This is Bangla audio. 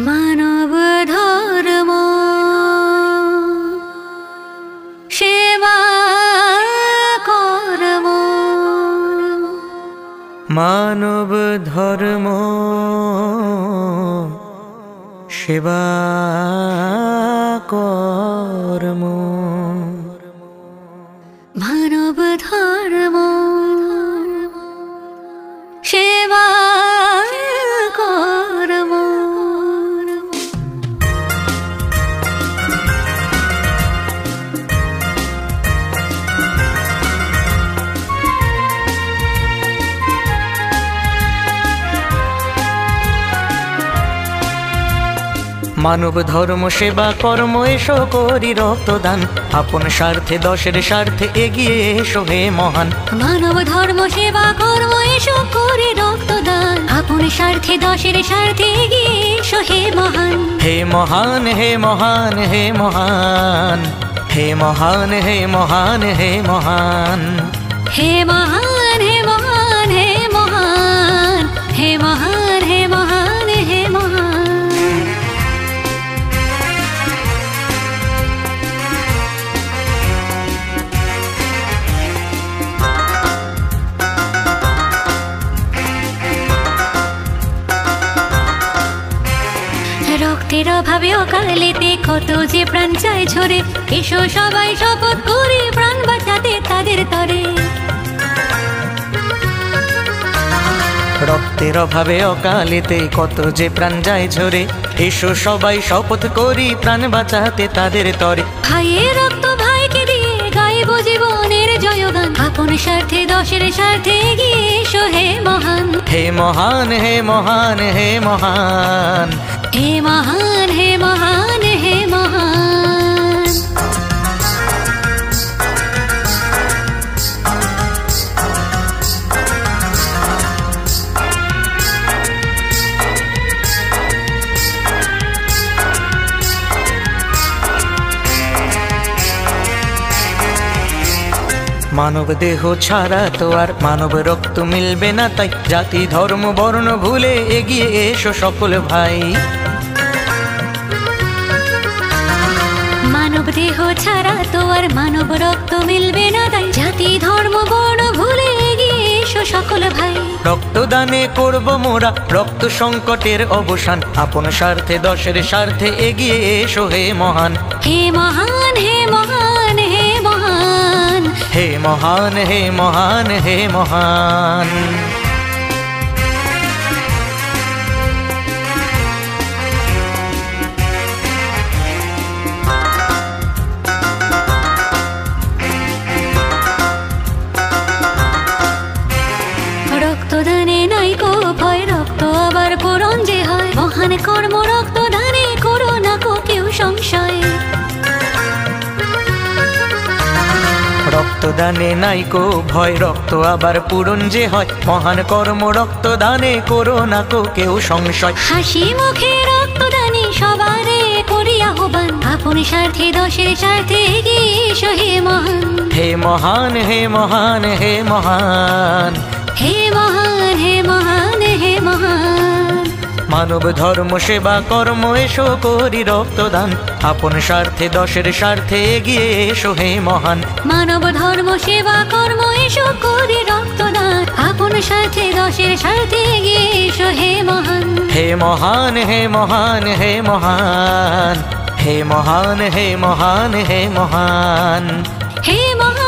মানব ধর্ম সেবা কর্ম, মানব ধর্ম সেবা কর্ম, মানব ধর্ম সেবা কর্ম। মানব ধর্ম সেবা কর্ম এসো করি রক্তদান, আপন স্বার্থে দশের স্বার্থে এগিয়ে এসো হে মহান। মানব ধর্ম সেবা কর্ম এসো করি রক্তদান, আপন স্বার্থে দশের স্বার্থে এগিয়ে এসো হে মহান। হে মহান হে মহান হে মহান, হে মহান হে মহান হে মহান, হে মহান হে মহান হে মহান, হে মহান হে মহান হে মহান। রক্তের অভাবে অকালেতে কত যে প্রাণ চায় ঝরে, এসো সবাই শপথ করি প্রাণ বাঁচাতে তাদের তরে। রক্তের অভাবে অকালেতে কত যে প্রাণ যায় ঝরে, এসো সবাই শপথ করি প্রাণ বাঁচাতে তাদের তরে। ভাইয়ের রক্ত ভাইকে দিয়ে গাইব জীবনের জয়গান, আপন স্বার্থে দশের স্বার্থে এগিয়ে এসো হে মহান। হে মহান হে মহান হে মহান, হে মহান হে মহান হে মহান। মানব দেহ ছাড়া তো আর মানব রক্ত মিলবে না, তাই জাতি ধর্ম বর্ণ ভুলে এগিয়ে এসো সকল ভাই। মানব দেহ ছাড়া তো আর মানব রক্ত মিলবে না, তাই জাতি ধর্ম বর্ণ ভুলে এগিয়ে এসো সকল ভাই। রক্তদানে করব মোরা রক্ত সংকটের অবসান, আপন স্বার্থে দশের স্বার্থে এগিয়ে এসো হে মহান। হে মহান হে মহান হে মহান, হে মহান হে মহান হে মহান। রক্তদানে নাই কো ভয়, রক্ত আবার পূরণ যে হয়, মহান কর্ম রক্তদানে করো না কো কেউ সংশয়। রক্তদানে নাই কো ভয়, রক্ত আবার পূরণ যে হয়, মহান কর্ম রক্তদানে করো না কো কেউ সংশয়। হাসি মুখে রক্তদানে সবারে করি আহ্বান, আপন স্বার্থে দশের স্বার্থে এগিয়ে এসো হে মহান। হে মহান হে মহান হে মহান, হে মহান হে মহান হে মহান। মানব ধর্ম সেবা কর্ম এসো করি রক্তদান, আপন স্বার্থে দশের স্বার্থে এগিয়ে এসো হে মহান। মানব ধর্ম সেবা কর্ম এসো করি রক্তদান, আপন স্বার্থে দশের স্বার্থে এগিয়ে এসো হে মহান। হে মহান হে মহান হে মহান, হে মহান হে মহান হে মহান, হে মহান।